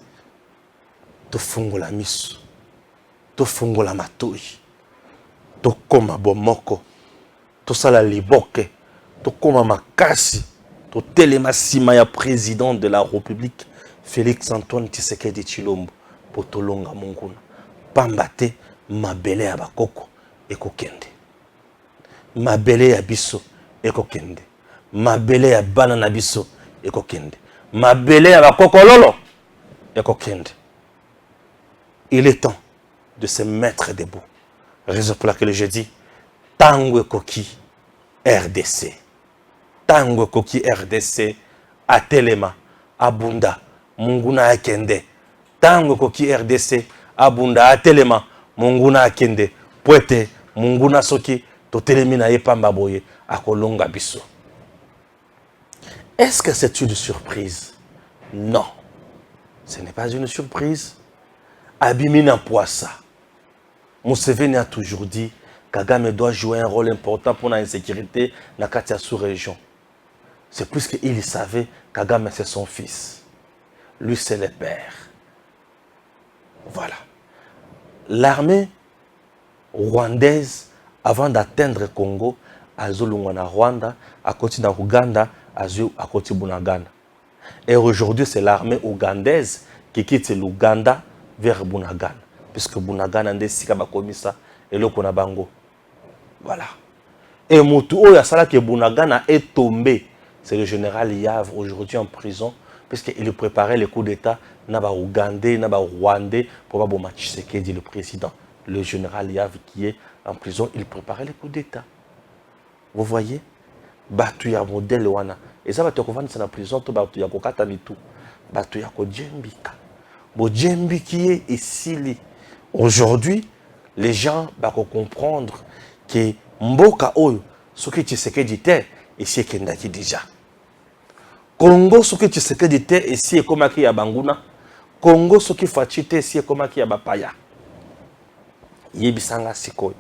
Tofungola Misu, Tofungola Matoi, Tokoma Bomoko, Tosala Liboke, Tokoma Makasi, Totelema Sima ya président de la République, Félix Antoine Tshisekedi Tshilombo, Potolonga Monguna, Pambate, Mabele ya Bakoko, Ekokende. Mabele ya Biso, Ekokende. Mabele ya Banana Biso, Ekokende. Mabele ya Bakoko Lolo, Ekokende. Il est temps de se mettre debout. Raison pour laquelle je dis Tango Koki RDC. Tango Koki RDC à Telema, à Bunda, Munguna Akende. Tango Koki RDC à Bunda, à Telema, Munguna Akende. Poete, Munguna Soki, Totelemina Epamba Boye, à Kolonga Biso. Est-ce que c'est une surprise? Non. Ce n'est pas une surprise. Abimina Poissa. Museveni a toujours dit Kagame doit jouer un rôle important pour l'insécurité dans la sous-région. C'est plus qu'il savait Kagame c'est son fils. Lui c'est le père. Voilà. L'armée rwandaise, avant d'atteindre le Congo, a zolungwa na Rwanda, à côté de Ouganda, à côté de Bunagana. Et aujourd'hui, c'est l'armée ougandaise qui quitte l'Ouganda vers Bunagana. Puisque Bunagana est sika bakomisa et le Konabango. Voilà. Et Moutou Oya Sala que Bunagana est tombé. C'est le général Yavre aujourd'hui en prison. Puisqu'il préparait le coup d'État Naba Ougandais, Naba Rwandais pour Babo Tshisekedi, le président. Le général Yavre qui est en prison, il préparait le coup d'État. Vous voyez? Batu ya modèle wana. Et ça va te convaincre dans la prison, tu vas te kokata ni tout. Batu ya ko djembika. Bo djembiki est ici. Aujourd'hui, les gens vont comprendre que Mboka Oyo, ce que tu sais que dit ici est déjà. Congo, ce que tu sais que dit ici est comme qui ya Banguna. Congo, ce qui fait chité ici est comme qui ya Bapaya. Yebisanga sikoy.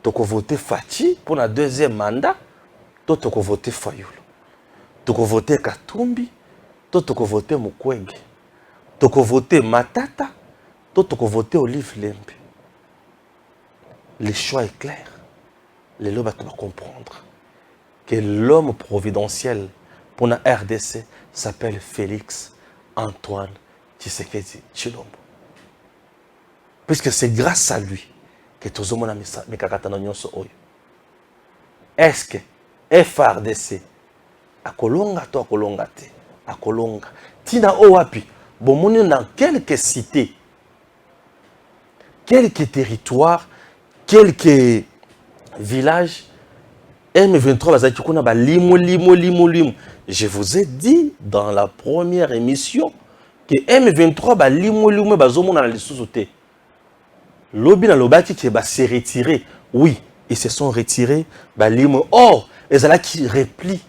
Tu peux voter Fachi pour le deuxième mandat. Tu peux voter Fayoulou. Tu peux voter Katumbi. Tu peux voter Mukwege. Tu peux voter Matata. Tu peux voter Olive Lembe. Le choix est clair. Les gens doivent comprendre que l'homme providentiel pour la RDC s'appelle Félix Antoine Tshisekedi Tshilombo. Puisque c'est grâce à lui que tout le monde a mis kakatana nyonso oyo. Est-ce que FRDC a kolonga to a kolonga te? A kolonga. Tina owapi, bomoni dans quelques cités, quelques territoires, quelques villages, M23 bazakikuna ba limo. Je vous ai dit dans la première émission que M23 ba limo bazomona na lisusu te. Lobi na lobaki qui va se retirer. Oui, ils se sont retirés. Balimo. Or, les ala qui repli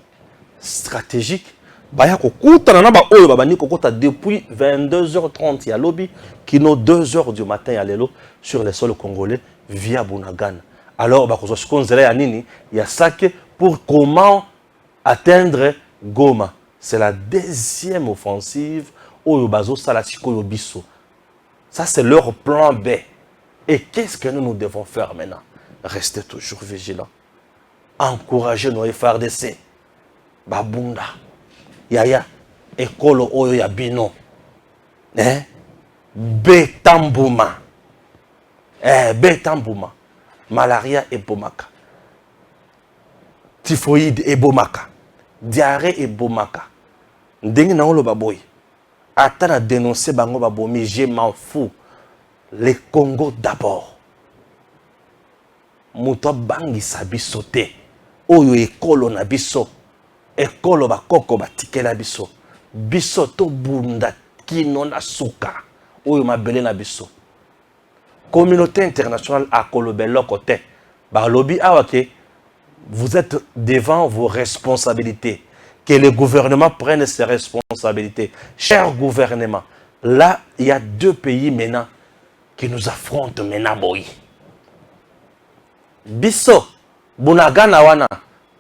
stratégique. Baya kokuta na ba oyo babani kokota depuis 22h30 il y a lobby qui n'ont 2h du matin à l'élo sur les sols congolais via Bunagana. Alors bakozo skonzela ya nini ya sake pour comment atteindre Goma. C'est la deuxième offensive oyo bazo sala sikoyo biso. Ça c'est leur plan B. Et qu'est-ce que nous devons faire maintenant? Rester toujours vigilants. Encourager nos FRDC. Babunda. Yaya. Ekolo oyo ya bino. Betambuma. Betambuma. Malaria et bomaka. Typhoïde et bomaka. Diarrhée et bomaka. Ndenge na olo baboy. Ata dénoncer bango babomi, je m'en fous. Le Congo d'abord. Mouto bangi sabi sauté. Oyo ekolo na biso. Ekolo bakoko batikela biso. Biso to bunda kino na suka. Oyo mabele na biso. Communauté internationale a kolobelo côté. Ba lobby awake. Vous êtes devant vos responsabilités. Que le gouvernement prenne ses responsabilités. Cher gouvernement, là il y a deux pays maintenant qui nous affrontent maintenant boy. Biso Bunagana wana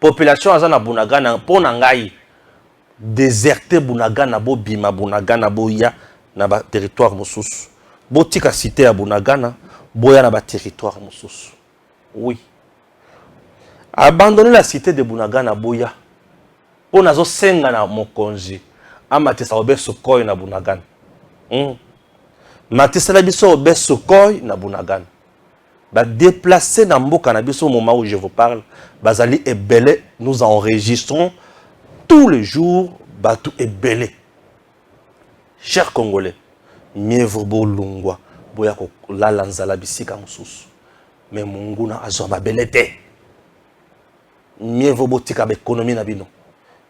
population azana Bunagana pona ngai déserté Bunagana bo bima Bunagana boya na ba territoire mosusu. Botika cité ya Bunagana boya na ba territoire mosusu. Oui. Abandonner la cité de Bunagana boya pona zo senga na mokonzi amatesa obeso koy na Bunagana. Matisa la biso obeso koy na Bunagana. Ba déplacer dans mboka na biso au moment où je vous parle, bazali ebele, nous enregistrons tous les jours batu ebele. Chers Congolais, mieux vaut bo lungwa boya ko la lanzala bisika mususu. Mais munguna azwa mabelete. Mieux vaut botika ba économie na bino.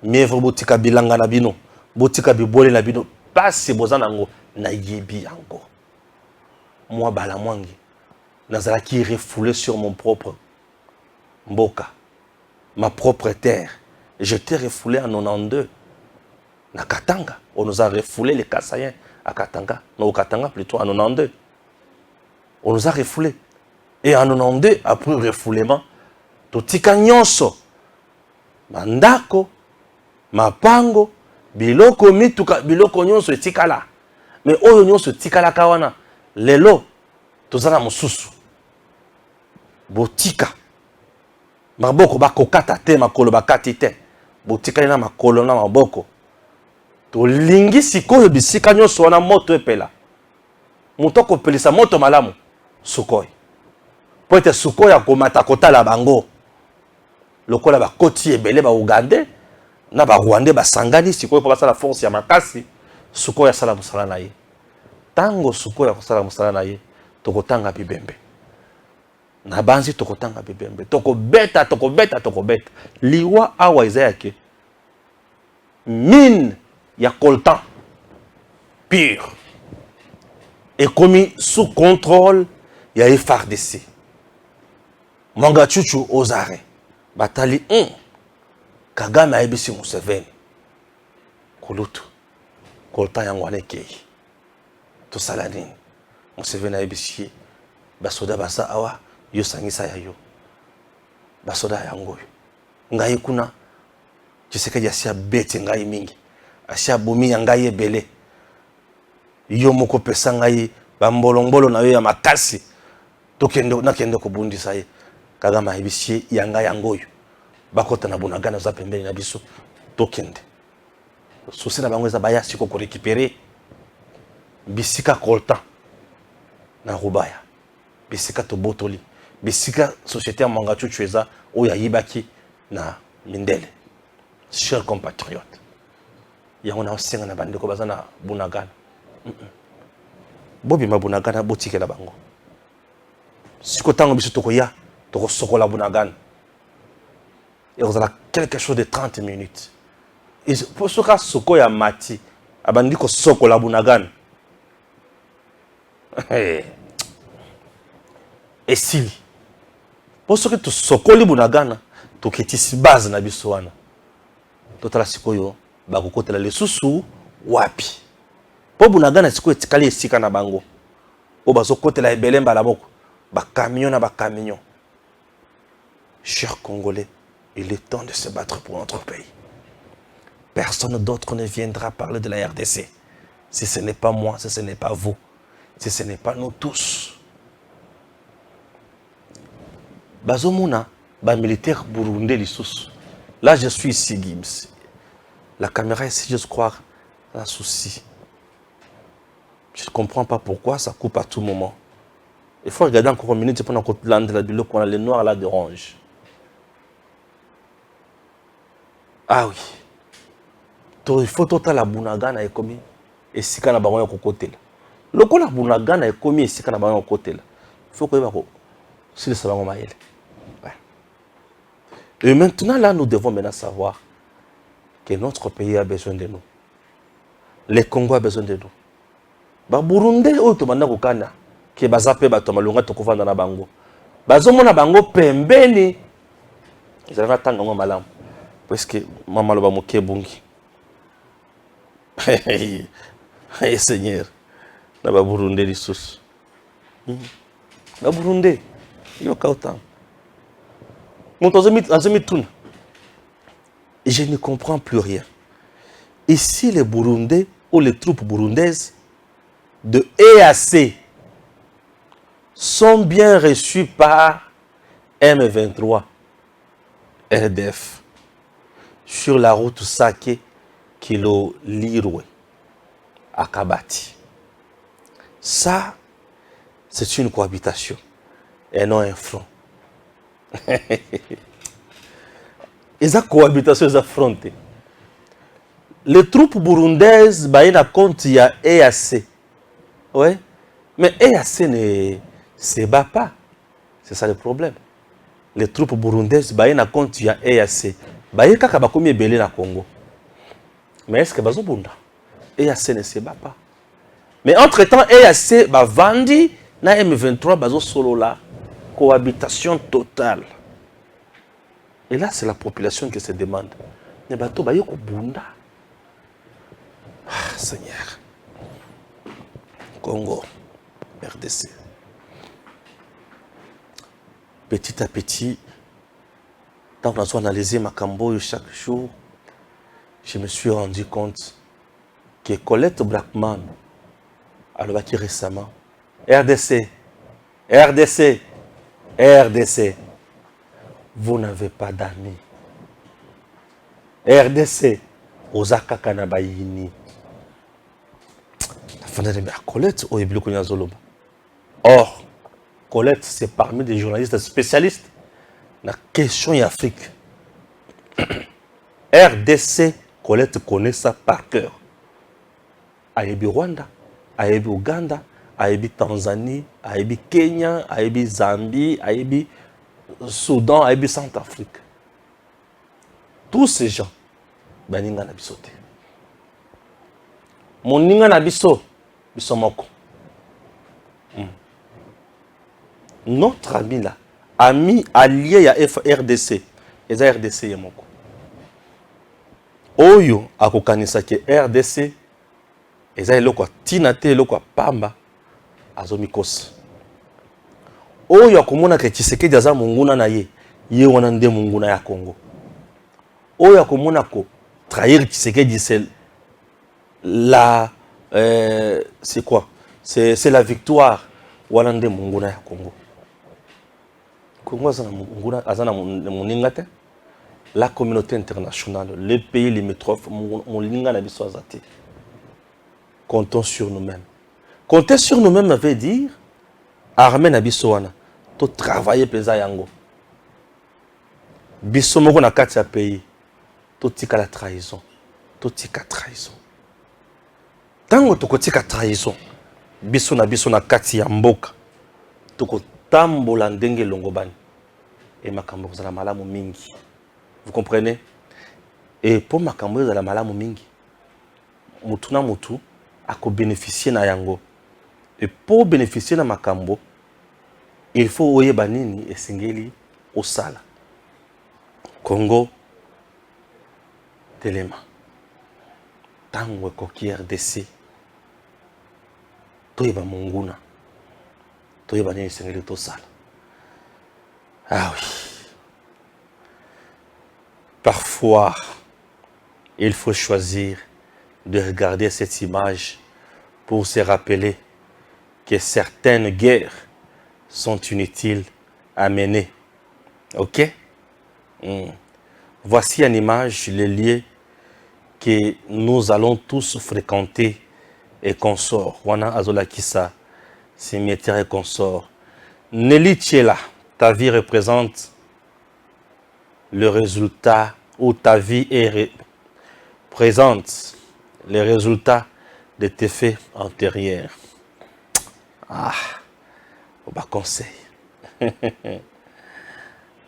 Mieux vaut botika bilanga na bino, botika bibole na bino, pas si bozana ngo na yebi yango. Moi bala mwangi nazala qui refoulé sur mon propre mboka, ma propre terre. Je t'ai refoulé en 92. na Katanga. On nous a refoulé les Kassaïens à Katanga. Non, au Katanga plutôt, en 92. On nous a refoulé. Et en 92, après le refoulement, totika nyonso, mandako, mapango, biloko mituka, biloko nyonso etikala. Mais oyo nyonso etikala kawana, lelo, tozana mosusu. Botika. Maboko bakokata te, makolo bakati te. Botika na makolo na maboko. To lingi sikoyo bisika nyonso wana moto epela. Mutoko pelisa moto malamu. Sukoy. Po ete sukoy akomata kotala bango. Lokola bakoti ebele ba Ugandais na ba Rwandais basangani sikoy po basala force ya makasi. Sukoy asala musala na ye. Tango sukoy akosala musala na ye, tokotanga bibembe. Na banzi tokotanga bibembe. Tokobeta. Liwa awa izayake. Mine ya coltan pur. Et commis sous contrôle, il y a FARDC. Manga chuchu aux arrêts. Batali Kagame a ebisi Museveni. Kolutu. Coltan yangwane kei. To saladin. Museveni a ebisi. Basoda basa awa. Yo sangisa ya yo. Basoda yangoyo. Ngai kuna. Tshisekedi asia beti ngai mingi. Asia bumi ya ngai ebele. Yo moko pesa ngai bambolongolo na yo ya makasi. Tokendo nakende ko bundisa ye. Kagame ayebisi ya ngai yangoyo. Bakota na Bunagana za pembeni na biso. Tokende. Sosi na bango eza baya siko ko récupérer bisika coltan na Rubaya. Bisika to botoli. Bisika société Manga Chuchu eza oya yibaki na Mindele. Chers compatriotes. Yango na osenga na bandeko bazana Bunagana. Bobi Bunagana botike la bango. Siko tango biso tokoya toko sokola Bunagana. Et vous avez quelque chose de 30 minutes. Et pour ce cas sokoya mati abandiko sokola Bunagana. Et si pour ce que tu sokoli Bunagana to ketisi base na biso wana. Totala sikoyo bakokotela lesusu wapi. Po Bunagana sikoyo etikali esika na bango. O bazokotela ebele mbala moko. Ba camion na ba camion. Chers Congolais, il est temps de se battre pour notre pays. Personne d'autre ne viendra parler de la RDC. Si ce n'est pas moi, si ce n'est pas vous, si ce n'est pas nous tous. Bazomuna, ba militaire burundais lisusu. Là, je suis ici, Gims. La caméra ici, je crois, un souci. Je ne comprends pas pourquoi ça coupe à tout moment. Il faut regarder encore une minute pendant qu'on lande la bilo qu'on a les noirs là d'orange. Ah oui. Il faut total la Bunagana est commis et si kana bango ko côté là. Le ko la Bunagana est commis et si kana bango côté là. Il faut que bako si le sabango maïle. Ouais. Et maintenant là nous devons maintenant savoir que notre pays a besoin de nous. Le Congo a besoin de nous. Ba Burundi o to banda ko kana ke bazape bato malunga to kovanda na bango. Bazomona bango pembeni. Ezala tanga ngo malamu. Parce que maman loba moke bungi. Hey Seigneur. Na ba Burundi lisusu. Ba Burundi yo kauta. Tuna. Et je ne comprends plus rien. Ici les Burundais ou les troupes burundaises de EAC sont bien reçus par M23 RDF sur la route Sake Kilo Lirwe à Kabati. Ça, c'est une cohabitation et non un front. Et ça cohabitation, ils affrontent. Les troupes burundaises, bah, il y a compte, il y a EAC. Ouais. Mais EAC ne se bat pas. C'est ça le problème. Les troupes burundaises, bah, il y a compte, il y a EAC. Bah, il y a kaka bakomi belé na Congo. Mais est-ce que bazo bunda? EAC ne se bat pas. Mais entre-temps, EAC bah vandi na M23 bazo solo là. Cohabitation totale. Et là, c'est la population qui se demande. Mais bato ba yoko bunda. Seigneur. Congo, RDC. Petit à petit, quand on a analysé ma cambo chaque jour, je me suis rendu compte que Colette Blackman, alors qui récemment, RDC, RDC, RDC, vous n'avez pas d'amis. RDC, Osaka Kanabayini. Colette, or, Colette, c'est parmi des journalistes spécialistes dans la question en Afrique. RDC, Colette connaît ça par cœur. Aïbi Rwanda, Aïbi Ouganda, Aïbi Tanzanie, Aïbi Kenya, Aïbi Zambie, Aïbi Soudan, Aïbi Centrafrique. Tous ces gens, Baninga Nabiso. Mon Ninga Nabiso, Bisomoko. Notre ami là, ami allié à RDC, et ça RDC Yamoko. Oyo akokanisa ke RDC, et ça eloko tinate eloko pamba azomikos. Oyo akomona ke Tshisekedi aza munguna na ye wana nde munguna ya Congo. Oyo akomona ko trahir Tshisekedi c'est la c'est quoi? C'est la victoire wana nde munguna ya Congo. Congo azana muningate. La communauté internationale, les pays limitrophes, moninga na biso azate. Comptons sur nous-mêmes. Compter sur nous-mêmes veut dire armée na biso wana to travailler peza yango. Biso moko na kati ya pays to tika la trahison, to tika trahison. Tango to tika trahison, biso na kati ya mboka to ko tambola ndenge longobani. Et makambo kozala malamu mingi. Vous comprenez? Et pour makambo kozala malamu mingi, mutu na mutu ako bénéficier na yango. Et pour bénéficier na makambo, il faut oyeba nini esengeli osala. Congo telema. Tango ekoki RDC. Toyeba monguna. Toyeba nini esengeli tosala. Ah oui. Parfois, il faut choisir de regarder cette image pour se rappeler que certaines guerres sont inutiles à mener. Ok? Voici une image, les lieux que nous allons tous fréquenter et consorts. Wana Azola Kissa, cimetière et consorts. Nelly Tchela, ta vie représente le résultat, ou ta vie présente les résultats de tes faits antérieurs. Ah, on va conseil.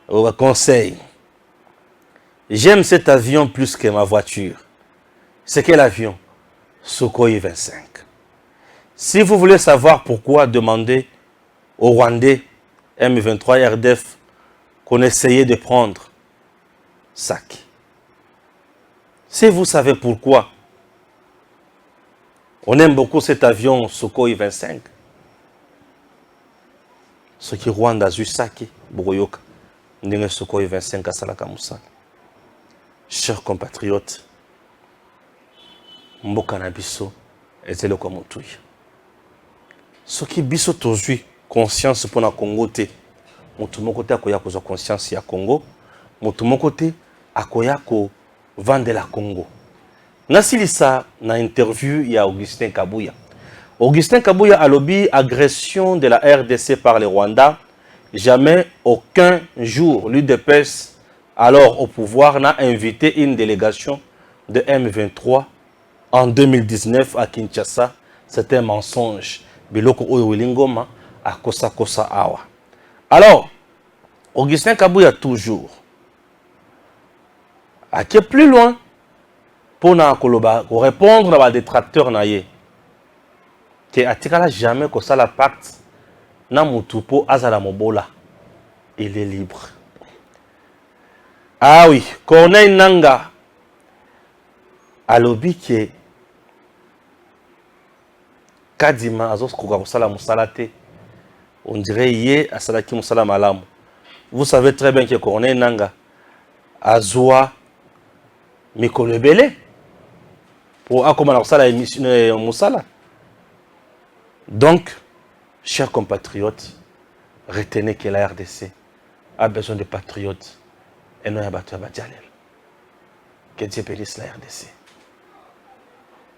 On va conseil. J'aime cet avion plus que ma voiture. C'est quel avion? Sukhoi 25. Si vous voulez savoir pourquoi, demandez aux Rwandais M23 RDF qu'on essayait de prendre Sac. Si vous savez pourquoi on aime beaucoup cet avion Sukhoi 25, ce qui Rwanda Zusaki, Bogoyoka, Ndenge Sukhoi 25 à Salaka Moussala. Chers compatriotes, Mboka na biso ezele kwa mutuya. Ce qui biso tozui conscience pour na Congo te. Mutu moko te akoya kozwa conscience ya Congo. Mutu moko te akoya ko vendre la Congo. Nasilisa na interview ya Augustin Kabuya. Augustin Kabuya a lobby agression de la RDC par les Rwandais. Jamais aucun jour l'UDPS alors au pouvoir n'a invité une délégation de M23 en 2019 à Kinshasa. C'était un mensonge. Biloko oyo wilingoma a kosa kosa awa. Alors, Augustin Kabuya toujours à qui est plus loin pour répondre à des détracteurs naïe que atikala jamais que ça la pacte na mutupo azala mobola il est libre. Ah oui, Corneille Nanga a lobby que Kadima Azos Koukakosala Moussalate. On dirait Yé Asalaki Moussala Malam. Vous savez très bien que Corneille Nanga Azoua Mikolebele pour accompagner la émission Moussala. Donc, chers compatriotes, retenez que la RDC a besoin de patriotes et non de Badialel. Que Dieu bénisse la RDC.